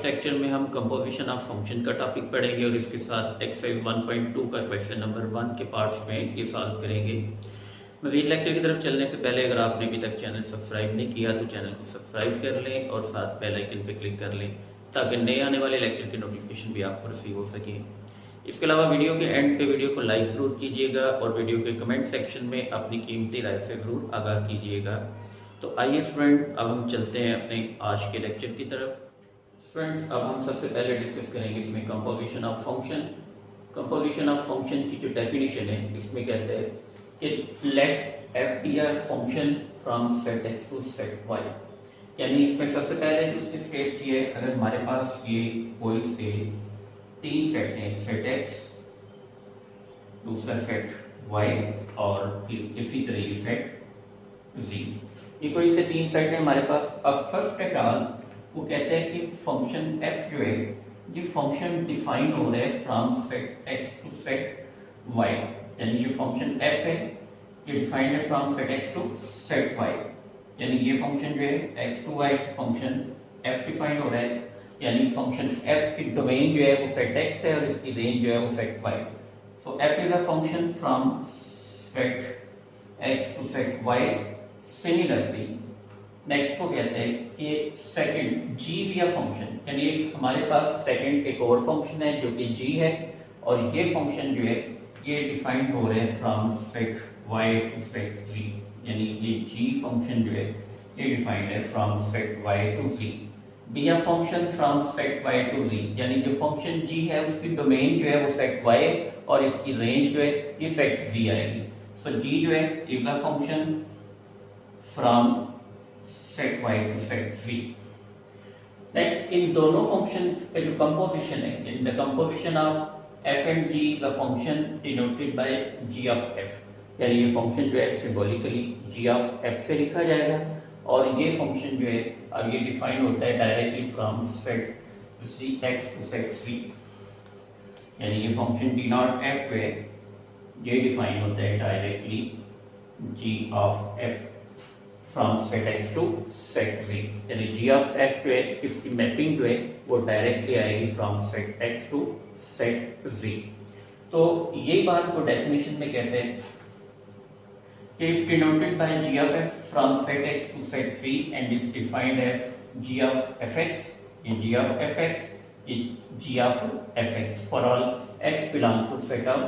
Lecture में हम composition of function का टॉपिक पढ़ेंगे और इसके साथ एक्सरसाइज 1.2 का क्वेश्चन नंबर 1 के पार्ट्स में ये सॉल्व करेंगे। मज़ीद लेक्चर की तरफ चलने से पहले अगर आपने अभी तक चैनल सब्सक्राइब नहीं किया तो चैनल को सब्सक्राइब कर लें और साथ बेल आइकन पर क्लिक कर लें ताकि नए आने वाले लेक्चर की नोटिफिकेशन भी आपको रिसीव हो सके। इसके अलावा वीडियो के एंड पे वीडियो को लाइक ज़रूर कीजिएगा और वीडियो के कमेंट सेक्शन में अपनी कीमती राय से ज़रूर आगाह कीजिएगा। तो आइए स्टूडेंट, अब हम चलते हैं अपने आज के लेक्चर की तरफ। स्टूडेंट्स, अब हम सबसे पहले डिस्कस करेंगे इसमें composition of function. Composition of function की जो डेफिनेशन है इसमें कहते हैं कि let f be r function from set x to set y. यानी इसमें सबसे पहले जो उसने स्टेट किया है, अगर हमारे पास ये कोई से तीन सेट हैं, सेट एक्स, दूसरा सेट वाई और फिर इसी तरह ये सेट जी, ये कोई से तीन सेट है हमारे पास। अब फर्स्ट ऑफ ऑल वो कहते हैं कि फंक्शन f जो है ये फंक्शन डिफाइन हो रहा है from set x to set y। यानी ये फंक्शन f है ये डिफाइंड है from set x to set y। यानी ये फंक्शन जो है x to y function f define हो रहा है, यानी फंक्शन f की डोमेन जो है वो सेट x है और इसकी रेंज जो है वो set y। So f is a function from set x to set y। Similarly next को कहते हैं कि सेकंड g भी अ फंक्शन, यानी एक हमारे पास सेकंड एक और फंक्शन है जो कि g है और ये फंक्शन जो है ये डिफाइंड हो रहे हैं from set y to set g। यानी ये g फंक्शन जो है ये डिफाइंड है from set y to g। Be a function from set y to z, यानी जो फंक्शन g है उसकी डोमेन जो है वो सेट y और इसकी रेंज जो है ये सेट z आएगी। सो g जो है is a function from set y to set z। Next, इन दोनों फंक्शन का जो कंपोजिशन है, in the composition of f and g is a function denoted by g of f। यानी ये फंक्शन जो है सिंबॉलिकली g ऑफ f से लिखा जाएगा और ये फंक्शन जो है अब ये डिफाइन होता है directly from set x to set z। यानी ये फंक्शन d नॉट f जो है ये डिफाइन होता है directly g of f from set x to set z। यानी g ऑफ f जो है इसकी मैपिंग जो है वो डायरेक्टली आएगी from set x to set z। तो यही बात को डेफिनेशन में कहते हैं कि is denoted by g of f from set x to set z and is defined as g of fx, ये g ऑफ fx, ये g of fx for all x belong to set of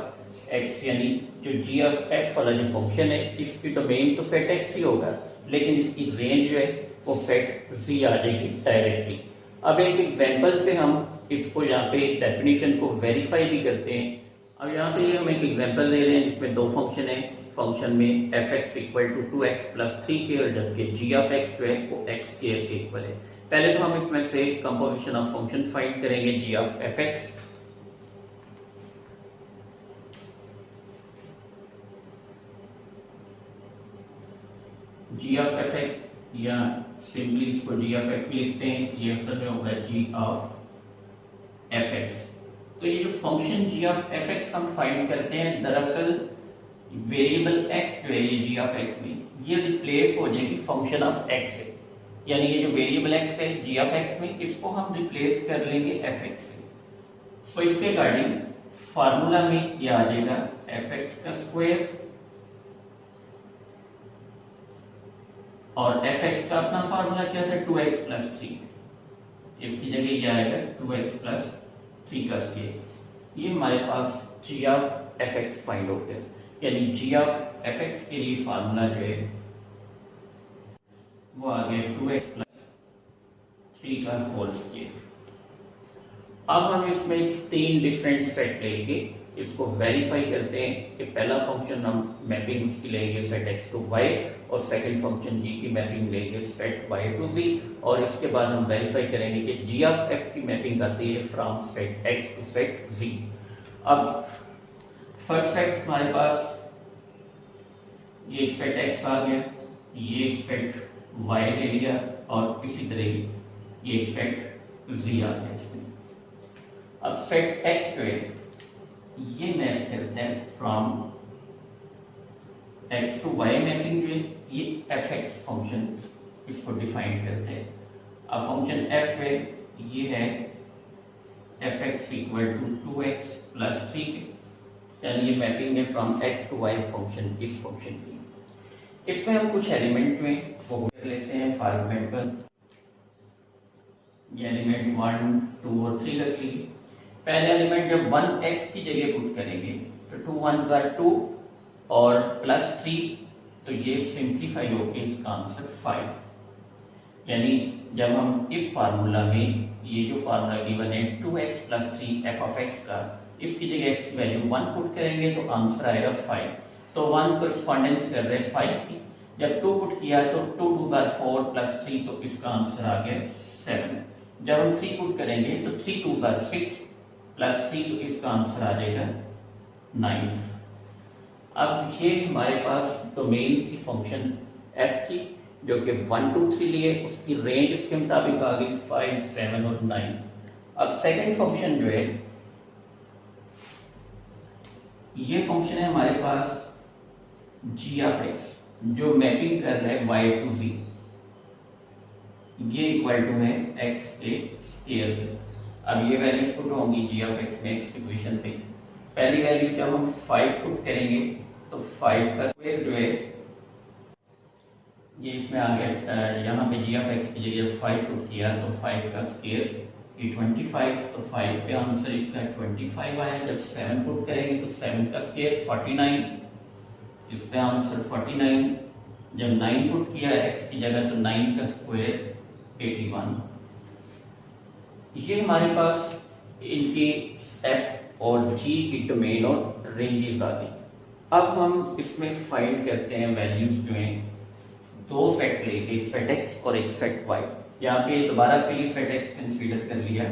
x। यानी जो g of f वाला जो function है इसकी domain तो set x ही होगा लेकिन इसकी रेंज जो है वो सेट z आ जाएगी डायरेक्टली। अब एक एग्जांपल से हम इसको यहाँ पे डेफिनेशन को वेरीफाई भी करते हैं। अब यहाँ पे हम एक एग्जांपल ले रहे हैं जिसमें दो फंक्शन है, फंक्शन में fx equal to 2x plus 3k और जबकि g ऑफ x जो है वो x के इक्वल है। पहले तो हम इसमें से कंपोजिशन ऑफ फंक्शन फाइंड करेंगे g of fx। g of fx या सिंपली इसको g ऑफ f लिखते हैं, ये असल में होगा g ऑफ fx। तो ये जो फंक्शन g ऑफ fx हम फाइंड करते हैं, दरअसल वेरिएबल x जो है ये g ऑफ x में ये रिप्लेस हो जाएगी फंक्शन ऑफ x से। यानी ये जो वेरिएबल x है g ऑफ x में इसको हम रिप्लेस कर लेंगे fx से। सो इसके अकॉर्डिंग फार्मूला में ये आ जाएगा fx का स्क्वायर और fx का अपना फार्मूला क्या था 2x प्लस 3, इसकी जगह ये आएगा 2x प्लस 3 का स्क्वायर। ये हमारे पास g ऑफ fx फाइंड हो गया। यानी g ऑफ fx के लिए फार्मूला जो है वो आ गया 2x प्लस 3 का होल स्क्वायर। अब हम इसमें तीन डिफरेंट सेट लेके इसको वेरीफाई करते हैं कि पहला फंक्शन हम मैपिंग इसकी लेंगे सेट x टू y और सेकंड फंक्शन g की मैपिंग लेंगे सेट y टू z और इसके बाद हम वेरीफाई करेंगे कि g ऑफ f की मैपिंग आती है from set x to set z। अब फर्स्ट सेट हमारे पास ये एक सेट x आ गया, ये एक सेट y ले लिया और इसी तरह ये एक सेट z आ गया इसमें। अब सेट x जो है ये मैप करते हैं from x to y mapping जो है ये fx फंक्शन इसको डिफाइन करते हैं। अब फंक्शन f पे ये है f x equal to 2x plus 3 यानी ये मैपिंग है from x to y function इस फंक्शन की। इसमें हम कुछ एलिमेंट में वो कर लेते हैं। फॉर एग्जांपल ये एलिमेंट 1 2 और 3 रख लिए। पहले एलिमेंट जब 1x की जगह पुट करेंगे तो 2 1s are 2 और प्लस 3 तो ये सिंप्लीफाई होके इसका आंसर 5। यानी जब हम इस फार्मूला में ये जो फार्मूला गिवन है 2x plus 3 F of x का, इसकी जगह x की वैल्यू 1 पुट करेंगे तो आंसर आएगा 5। तो 1 कोरिस्पोंडेंस कर रहे हैं 5 की। जब 2 पुट किया तो 2 2s are 4 प्लस 3 तो इसका आंसर आ गया 7। जब हम 3 पुट करेंगे तो 3 2s are 6 प्लस 3 तो इसका आंसर आ जाएगा 9। अब ये हमारे पास डोमेन थी फंक्शन f की जो कि 1 2 3 लिए, उसकी रेंज इसके मुताबिक आ गई 5 7 और 9। अब सेकंड फंक्शन जो है ये फंक्शन है हमारे पास g ऑफ x जो मैपिंग कर रहा है y टू z, ये इक्वल टू है x के स्क्वायर से। अब ये वैल्यूज पुट होंगी g ऑफ x में x की पोजीशन पे। पहली वैल्यू जब हम 5 पुट करेंगे तो 5 का स्क्वायर जो है ये इसमें आ गया, यहाँ पे g ऑफ x की जगह 5 पुट किया तो 5 का स्क्वायर ये 25, तो 5 पे आंसर इसका 25 आया। जब 7 पुट करेंगे तो 7 का स्क्वायर 49, इस पे आंसर 49। जब 9 पुट किया x की जगह तो 9 का स्क्वायर 81। ये हमारे पास इनकी f और g की डोमेन और रेंजेस आ गई। अब हम इसमें फाइंड करते हैं वैल्यूज जो हैं, दो सेट लेके, एक सेट x और एक सेट y। यहाँ पे दोबारा से ये सेट x कंसीडर कर लिया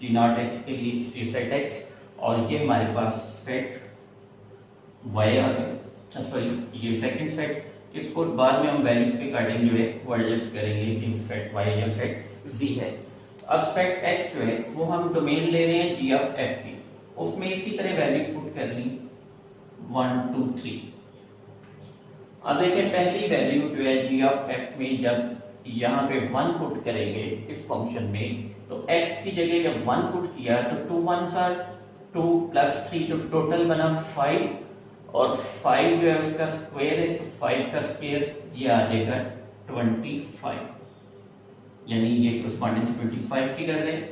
g नॉट x के लिए ये सेट x, और ये हमारे पास सेट y आ गया। सॉरी ये सेकंड सेट, इसको बाद में हम वैल्यूज के अकॉर्डिंग जो है वो एडजस्ट करेंगे कि सेट y या सेट z है। अब सेट x जो है वो हम डोमेन ले रहे हैं g ऑफ f की, उसमें इसी तरह वैल्यूज पुट कर ली 1 2 3। अब देखिए पहली वैल्यू जो है g ऑफ f में जब यहाँ पे 1 पुट करेंगे इस फंक्शन में तो x की जगह जब 1 पुट किया तो 2 1s are 2 प्लस 3 तो टोटल बना 5, और 5 जो है उसका स्क्वायर है तो 5 का स्क्वायर ये आ जाएगा 25, यानी ये कोरिस्पोंडेंस 25 की कर रहे हैं।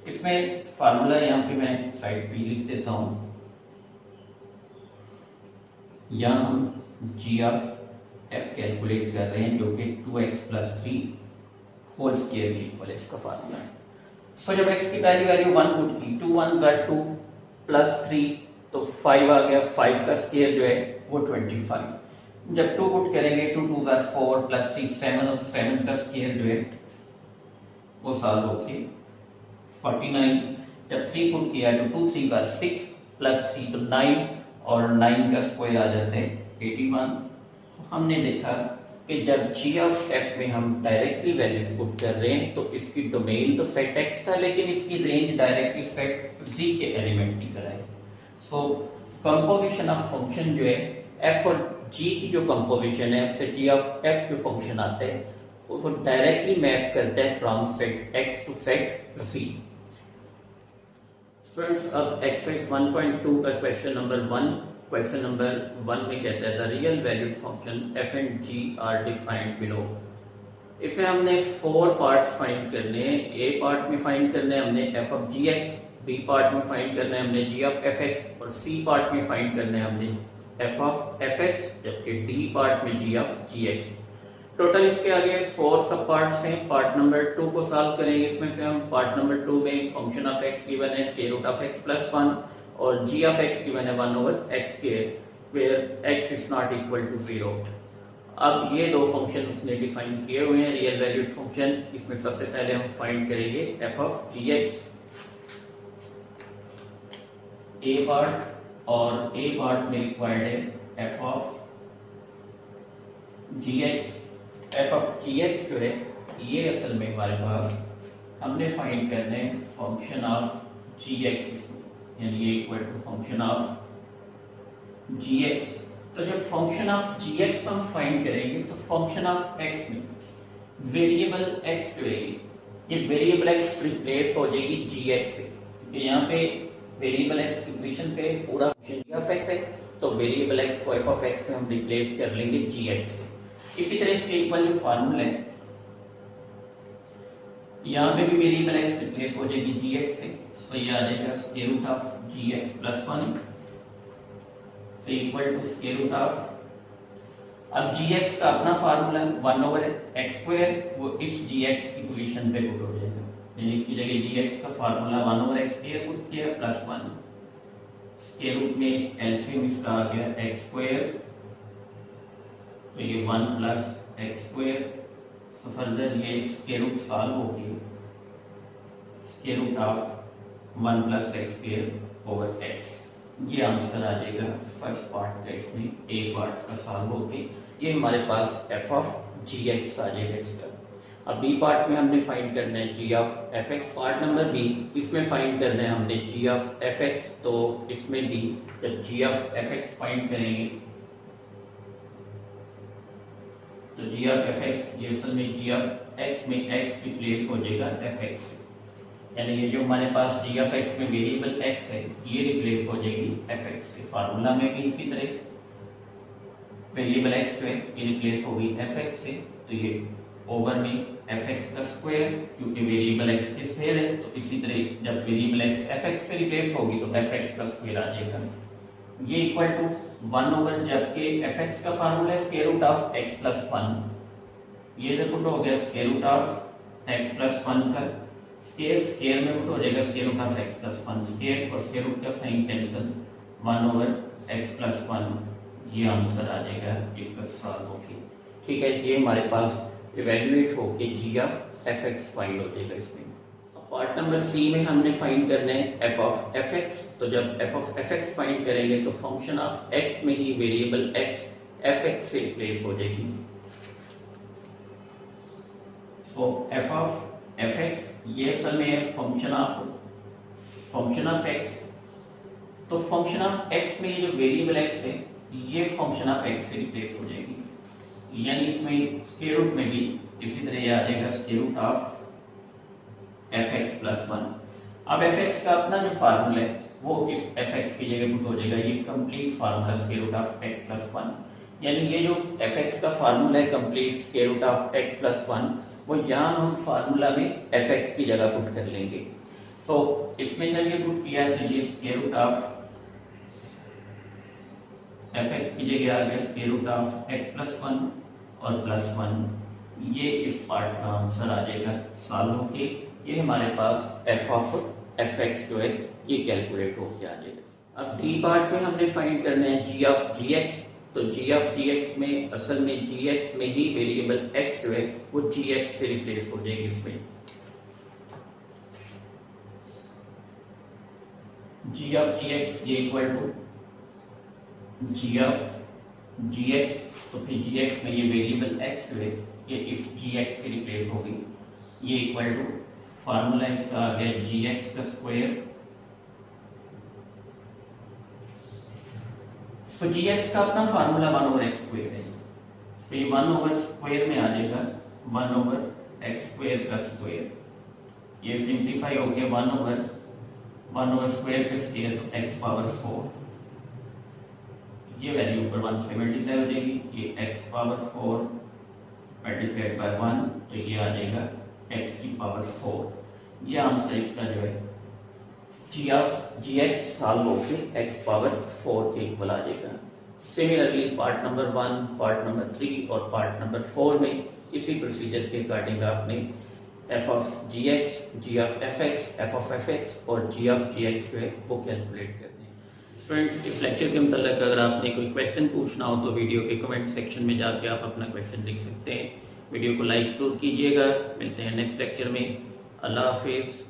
इसमें फार्मूला यहाँ पे मैं साइड पे लिख देता हूँ। यहाँ हम g ऑफ f कैलकुलेट कर रहे हैं जो कि 2x प्लस 3 होल स्क्वायर के इक्वल इसका फार्मूला है। सो जब x की पहली वैल्यू 1 पुट की 2 1s are 2 प्लस 3 तो 5 आ गया, 5 का स्क्वायर जो है वो 25। जब 2 पुट करेंगे 2 2s are 4 प्लस 3 7 और 7 का स्क्वायर जो है वो सॉल्व होके 49। जब 3 पुट किया तो 2 3s are 6 प्लस 3 तो 9 और 9 का स्क्वायर आ जाता है 81। हमने देखा कि जब g ऑफ f में हम डायरेक्टली वैल्यूज पुट कर रहे हैं तो इसकी डोमेन तो सेट x था लेकिन इसकी रेंज डायरेक्टली सेट z के एलिमेंट की तरह है। सो कंपोजिशन ऑफ फंक्शन जो है f और g की जो कंपोजिशन है उससे g ऑफ f जो फंक्शन आता है उसको डायरेक्टली मैप करता है from set x to set z। Friends अब एक्सरसाइज 1.2 का क्वेश्चन नंबर 1 में कहता है the real valued function f and g are defined below. इसमें हमने 4 पार्ट्स फाइंड करने हैं। ए पार्ट में फाइंड करना है हमने f of gx, b part में फाइंड करना है हमने g ऑफ fx और सी पार्ट में फाइंड करना है हमने f ऑफ fx, जबकि डी पार्ट में g ऑफ gx। टोटल इसके आगे 4 सब पार्ट्स हैं। पार्ट नंबर 2 को सॉल्व करेंगे। इसमें से हम पार्ट नंबर 2 में फंक्शन ऑफ x गिवन है square root of x plus 1 और g ऑफ x गिवन है 1 over x square where x is not equal to 0। अब ये दो फंक्शन उसने डिफाइन किए हुए हैं रियल वैल्यूड फंक्शन। इसमें सबसे पहले हम फाइंड करेंगे f of gx a part, और a पार्ट में रिक्वायर्ड है f of gx। f of gx जो है ये असल में हमारे पास हमने फाइंड करने फंक्शन ऑफ gx, यानी ये equal to function of gx। तो जब फंक्शन ऑफ gx हम फाइंड करेंगे तो फंक्शन ऑफ x में वेरिएबल x जो है ये वेरिएबल एक्स रिप्लेस हो जाएगी जी एक्स से, क्योंकि यहाँ पे वेरिएबल एक्स की पोजीशन पे पूरा फंक्शन जी ऑफ एक्स है, तो वेरिएबल एक्स को एफ ऑफ एक्स में हम रिप्लेस कर लेंगे जी एक्स से। इसी तरह इसके इक्वल जो फार्मूला है, यहाँ पे भी वेरिएबल एक्स रिप्लेस हो जाएगी जी एक्स से, तो ये आ जाएगा square root of g x plus 1 से equal to square root of, अब gx का अपना फार्मूला 1 ओवर एक्स स्क्वायर, वो इस gx की पोजीशन पे पुट हो जाएगा, यानी इसकी जगह gx का formula 1 over x square put किया प्लस 1, स्क्वायर रूट में एलसीएम इसका आ गया एक्स स्क्वायर, तो ये 1 plus x square, so further ये स्क्वायर रूट सॉल्व होगी, square root of 1 plus x square over x, ये आंसर आ जाएगा फर्स्ट पार्ट का, इसमें ए पार्ट का सॉल्व होके ये हमारे पास एफ ऑफ जी एक्स आ जाएगा इसका। अब बी पार्ट में हमने फाइंड करना है G of F X, part number B, इसमें फाइंड करना है हमने जी ऑफ एफ एक्स, तो इसमें भी जब जी ऑफ एफ एक्स फाइंड करेंगे तो जी ऑफ एफ एक्स, ये असल में जी ऑफ एक्स में एक्स रिप्लेस हो जाएगा एफ एक्स से, यानी ये जो हमारे पास जी ऑफ एक्स में वेरिएबल एक्स है ये रिप्लेस हो जाएगी एफ एक्स से। फार्मूला में भी इसी तरह वेरिएबल एक्स है ये रिप्लेस होगी एफ एक्स से, तो ये ओवर में एफ एक्स का स्क्वायर, क्योंकि वेरिएबल एक्स के स्क्वायर है, तो इसी तरह जब वेरिएबल एक्स एफ एक्स से रिप्लेस होगी तो एफ एक्स का स्क्वायर आ जाएगा, ये इक्वल टू 1 ओवर, जबकि एफ एक्स का फार्मूला है square root of x plus 1, ये पुट हो गया square root of x plus 1 का स्क्वायर, स्क्वायर में पुट हो जाएगा square root of x plus 1, square और स्क्वायर रूट का sign cancel, 1 over x plus 1, ये आंसर आ जाएगा इसका सॉल्व होके। ठीक है, ये हमारे पास इवैल्यूएट होके जी ऑफ एफ एक्स फाइंड हो जाएगा इसमें। पार्ट नंबर सी में हमने फाइंड करना है एफ ऑफ एफ एक्स, तो जब F of F x find करेंगे तो फंक्शन ऑफ एक्स में ही वेरिएबल एक्स एफ एक्स से रिप्लेस हो जाएगी, सो एफ ऑफ एफ एक्स ये असल में है फंक्शन ऑफ एक्स, तो फंक्शन ऑफ एक्स में ये जो वेरिएबल एक्स है ये फंक्शन ऑफ एक्स से रिप्लेस हो जाएगी, यानी इसमें स्क्वायर रूट में भी इसी तरह आ जाएगा square root of F x plus 1। अब एफ एक्स का अपना जो फार्मूला है वो इस एफ एक्स की जगह पुट हो जाएगा, ये complete formula square root of x plus 1, यानी ये जो एफ एक्स का फार्मूला है complete square root of x plus 1, वो यहाँ हम फार्मूला में एफ एक्स की जगह पुट कर लेंगे। सो इसमें जब ये पुट किया है तो ये square root of F x की जगह आ गया square root of x plus 1 और प्लस 1, ये इस पार्ट का आंसर आ जाएगा सॉल्व होके, ये हमारे पास एफ ऑफ एफ एक्स जो है ये कैलकुलेट होके आ जाएगा। अब डी पार्ट में हमने फाइंड करना है जी ऑफ जी एक्स, तो जी ऑफ जी एक्स में असल में जी एक्स में ही वेरिएबल एक्स जो है वो जी एक्स से रिप्लेस हो जाएगी इसमें, जी ऑफ जी एक्स ये equal to g of g x, तो फिर जी एक्स में ये वेरिएबल एक्स जो है ये इस जी एक्स से रिप्लेस होगी, ये इक्वल टू फार्मूला इसका आ गया जी एक्स का स्क्वायर, सो जी एक्स का अपना फार्मूला 1 ओवर एक्स स्क्वायर है, तो ये 1 ओवर स्क्वायर में आ जाएगा 1 ओवर एक्स स्क्वायर का स्क्वायर, ये सिंप्लीफाई हो गया 1 ओवर स्क्वायर का स्क्वायर, तो एक्स पावर 4, ये वैल्यू ऊपर 1 से मल्टीप्लाई हो जाएगी, ये x पावर 4 मल्टीप्लाइड बाय 1, तो ये आ जाएगा x की पावर 4, ये आंसर इसका जो है G of g x solve होके x पावर 4 के इक्वल आ जाएगा। Similarly part number 1, part number 3 और पार्ट नंबर 4 में इसी प्रोसीजर के अकॉर्डिंग आपने f of g x, g of F x, f of F x और जी ऑफ जी एक्स जो है वो कैलकुलेट करने हैं। स्टूडेंट, इस लेक्चर के मतलब अगर आपने कोई क्वेश्चन पूछना हो तो वीडियो के कमेंट सेक्शन में जाके आप अपना क्वेश्चन लिख सकते हैं। वीडियो को लाइक जरूर कीजिएगा। मिलते हैं नेक्स्ट लेक्चर में। अल्लाह हाफिज़।